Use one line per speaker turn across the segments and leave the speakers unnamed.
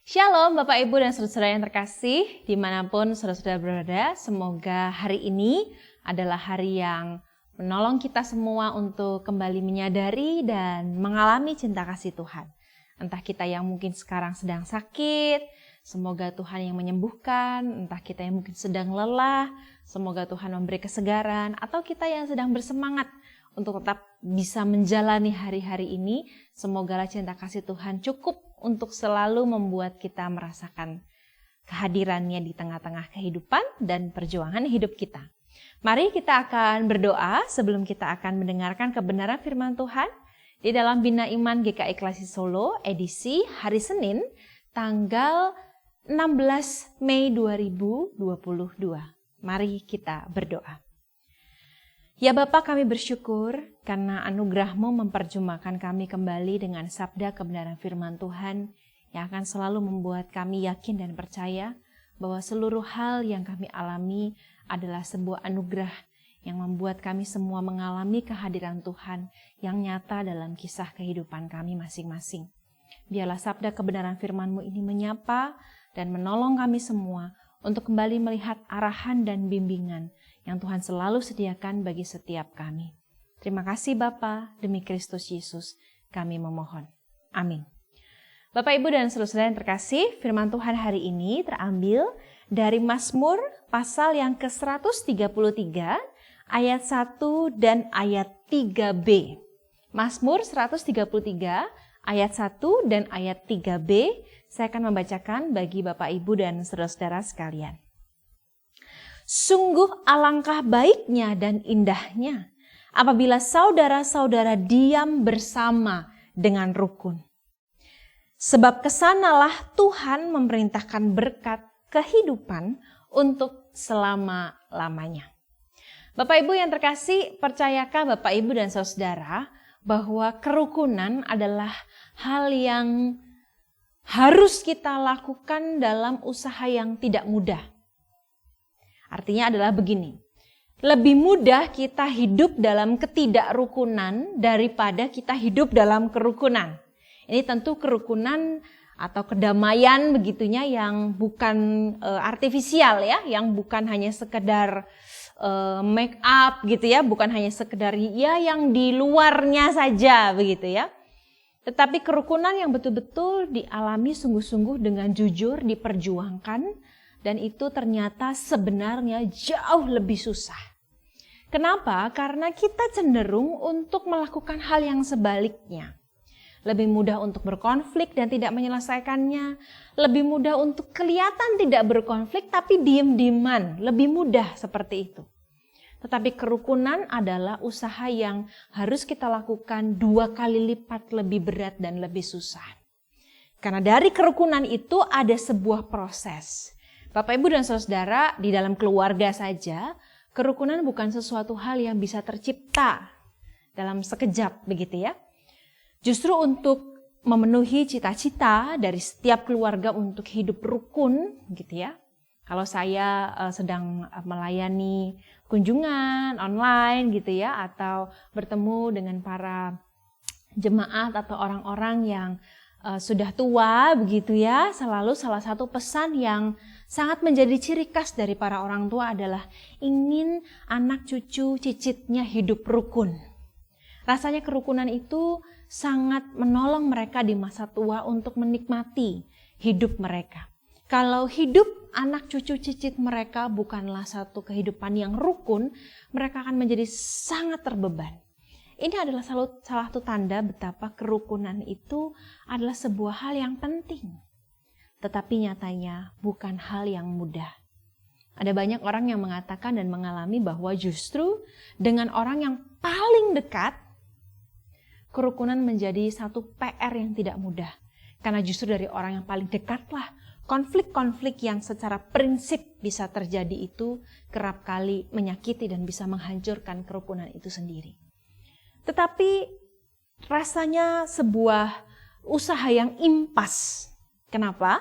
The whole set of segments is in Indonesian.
Shalom Bapak Ibu dan saudara-saudara yang terkasih, dimanapun saudara-saudara berada, semoga hari ini adalah hari yang menolong kita semua untuk kembali menyadari dan mengalami cinta kasih Tuhan. Entah kita yang mungkin sekarang sedang sakit, semoga Tuhan yang menyembuhkan, entah kita yang mungkin sedang lelah, semoga Tuhan memberi kesegaran, atau kita yang sedang bersemangat untuk tetap bisa menjalani hari-hari ini, semoga cinta kasih Tuhan cukup untuk selalu membuat kita merasakan kehadirannya di tengah-tengah kehidupan dan perjuangan hidup kita. Mari kita akan berdoa sebelum kita akan mendengarkan kebenaran firman Tuhan di dalam Bina Iman GKI Klasi Solo edisi hari Senin tanggal 16 Mei 2022. Mari kita berdoa. Ya Bapa, kami bersyukur karena anugerah-Mu memperjumpakan kami kembali dengan sabda kebenaran firman Tuhan yang akan selalu membuat kami yakin dan percaya bahwa seluruh hal yang kami alami adalah sebuah anugerah yang membuat kami semua mengalami kehadiran Tuhan yang nyata dalam kisah kehidupan kami masing-masing. Biarlah sabda kebenaran firman-Mu ini menyapa dan menolong kami semua untuk kembali melihat arahan dan bimbingan yang Tuhan selalu sediakan bagi setiap kami. Terima kasih Bapa, demi Kristus Yesus kami memohon. Amin. Bapak, Ibu, dan saudara-saudara yang terkasih, firman Tuhan hari ini terambil dari Mazmur pasal yang ke-133 ayat 1 dan ayat 3b. Mazmur 133 ayat 1 dan ayat 3b, saya akan membacakan bagi Bapak, Ibu, dan saudara-saudara sekalian. Sungguh alangkah baiknya dan indahnya apabila saudara-saudara diam bersama dengan rukun. Sebab kesanalah Tuhan memerintahkan berkat kehidupan untuk selama-lamanya. Bapak Ibu yang terkasih, percayakah Bapak Ibu dan saudara bahwa kerukunan adalah hal yang harus kita lakukan dalam usaha yang tidak mudah? Artinya adalah begini, lebih mudah kita hidup dalam ketidakrukunan daripada kita hidup dalam kerukunan. Ini tentu kerukunan atau kedamaian begitunya yang bukan artifisial ya, yang bukan hanya sekedar make up gitu ya, bukan hanya sekedar ya yang di luarnya saja begitu ya. Tetapi kerukunan yang betul-betul dialami sungguh-sungguh dengan jujur diperjuangkan. Dan itu ternyata sebenarnya jauh lebih susah. Kenapa? Karena kita cenderung untuk melakukan hal yang sebaliknya. Lebih mudah untuk berkonflik dan tidak menyelesaikannya. Lebih mudah untuk kelihatan tidak berkonflik tapi diem-dieman. Lebih mudah seperti itu. Tetapi kerukunan adalah usaha yang harus kita lakukan 2 kali lipat lebih berat dan lebih susah. Karena dari kerukunan itu ada sebuah proses. Bapak, Ibu, dan saudara, di dalam keluarga saja, kerukunan bukan sesuatu hal yang bisa tercipta dalam sekejap, begitu ya. Justru untuk memenuhi cita-cita dari setiap keluarga untuk hidup rukun, gitu ya. Kalau saya sedang melayani kunjungan online, gitu ya, atau bertemu dengan para jemaat atau orang-orang yang sudah tua, begitu ya, selalu salah satu pesan yang sangat menjadi ciri khas dari para orang tua adalah ingin anak cucu cicitnya hidup rukun. Rasanya kerukunan itu sangat menolong mereka di masa tua untuk menikmati hidup mereka. Kalau hidup anak cucu cicit mereka bukanlah satu kehidupan yang rukun, mereka akan menjadi sangat terbeban. Ini adalah salah satu tanda betapa kerukunan itu adalah sebuah hal yang penting. Tetapi nyatanya bukan hal yang mudah. Ada banyak orang yang mengatakan dan mengalami bahwa justru dengan orang yang paling dekat, kerukunan menjadi satu PR yang tidak mudah. Karena justru dari orang yang paling dekatlah, konflik-konflik yang secara prinsip bisa terjadi itu kerap kali menyakiti dan bisa menghancurkan kerukunan itu sendiri. Tetapi rasanya sebuah usaha yang impas. Kenapa?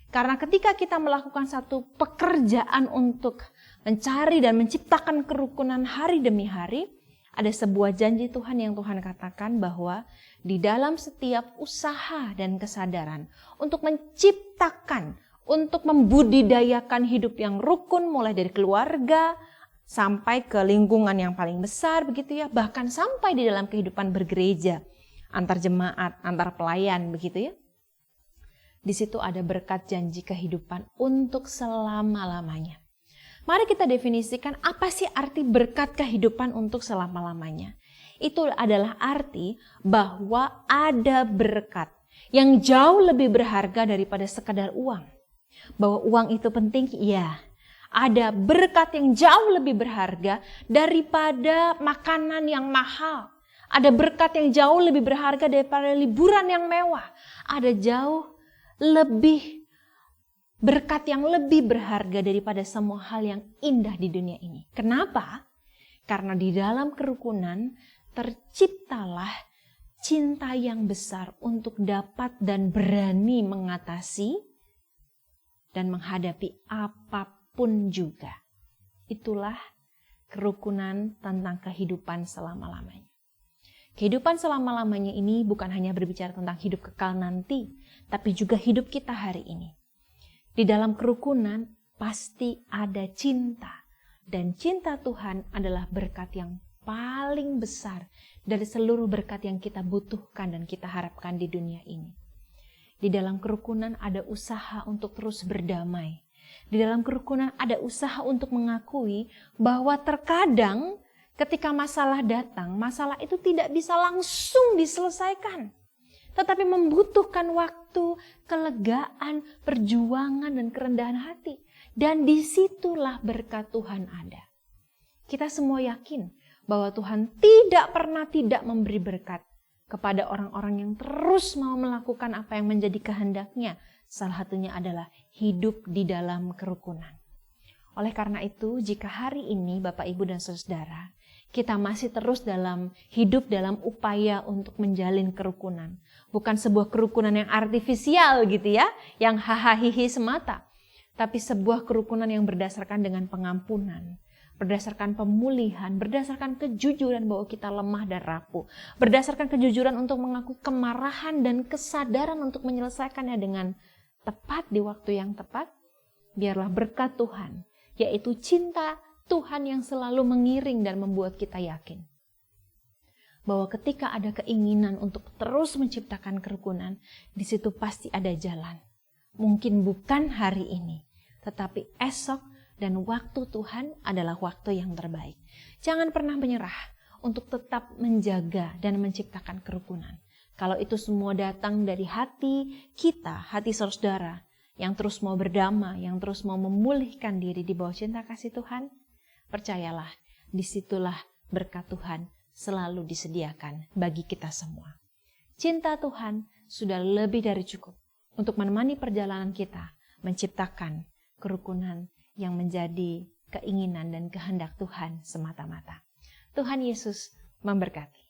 Karena ketika kita melakukan satu pekerjaan untuk mencari dan menciptakan kerukunan hari demi hari, Ada sebuah janji Tuhan yang Tuhan katakan bahwa di dalam setiap usaha dan kesadaran untuk menciptakan, untuk membudidayakan hidup yang rukun mulai dari keluarga sampai ke lingkungan yang paling besar begitu ya, bahkan sampai di dalam kehidupan bergereja, antar jemaat, antar pelayan begitu ya. Di situ ada berkat janji kehidupan untuk selama-lamanya. Mari kita definisikan apa sih arti berkat kehidupan untuk selama-lamanya. Itu adalah arti bahwa ada berkat yang jauh lebih berharga daripada sekadar uang. Bahwa uang itu penting, iya. Ada berkat yang jauh lebih berharga daripada makanan yang mahal. Ada berkat yang jauh lebih berharga daripada liburan yang mewah. Ada jauh lebih berkat yang lebih berharga daripada semua hal yang indah di dunia ini. Kenapa? Karena di dalam kerukunan terciptalah cinta yang besar untuk dapat dan berani mengatasi dan menghadapi apapun juga. Itulah kerukunan tentang kehidupan selama-lamanya. Kehidupan selama-lamanya ini bukan hanya berbicara tentang hidup kekal nanti, tapi juga hidup kita hari ini. Di dalam kerukunan pasti ada cinta. Dan cinta Tuhan adalah berkat yang paling besar dari seluruh berkat yang kita butuhkan dan kita harapkan di dunia ini. Di dalam kerukunan ada usaha untuk terus berdamai. Di dalam kerukunan ada usaha untuk mengakui bahwa terkadang ketika masalah datang, masalah itu tidak bisa langsung diselesaikan. Tetapi membutuhkan waktu, kelegaan, perjuangan, dan kerendahan hati. Dan disitulah berkat Tuhan ada. Kita semua yakin bahwa Tuhan tidak pernah tidak memberi berkat kepada orang-orang yang terus mau melakukan apa yang menjadi kehendaknya. Salah satunya adalah hidup di dalam kerukunan. Oleh karena itu, jika hari ini Bapak, Ibu, dan Saudara, kita masih terus hidup dalam upaya untuk menjalin kerukunan. Bukan sebuah kerukunan yang artifisial gitu ya, yang hahaha semata. Tapi sebuah kerukunan yang berdasarkan dengan pengampunan, berdasarkan pemulihan, berdasarkan kejujuran bahwa kita lemah dan rapuh, berdasarkan kejujuran untuk mengaku kemarahan dan kesadaran untuk menyelesaikannya dengan tepat di waktu yang tepat. Biarlah berkat Tuhan, yaitu cinta Tuhan yang selalu mengiring dan membuat kita yakin bahwa ketika ada keinginan untuk terus menciptakan kerukunan, di situ pasti ada jalan. Mungkin bukan hari ini, tetapi esok dan waktu Tuhan adalah waktu yang terbaik. Jangan pernah menyerah untuk tetap menjaga dan menciptakan kerukunan. Kalau itu semua datang dari hati kita, hati saudara, yang terus mau berdamai, yang terus mau memulihkan diri di bawah cinta kasih Tuhan, percayalah, disitulah berkat Tuhan selalu disediakan bagi kita semua. Cinta Tuhan sudah lebih dari cukup untuk menemani perjalanan kita menciptakan kerukunan yang menjadi keinginan dan kehendak Tuhan semata-mata. Tuhan Yesus memberkati.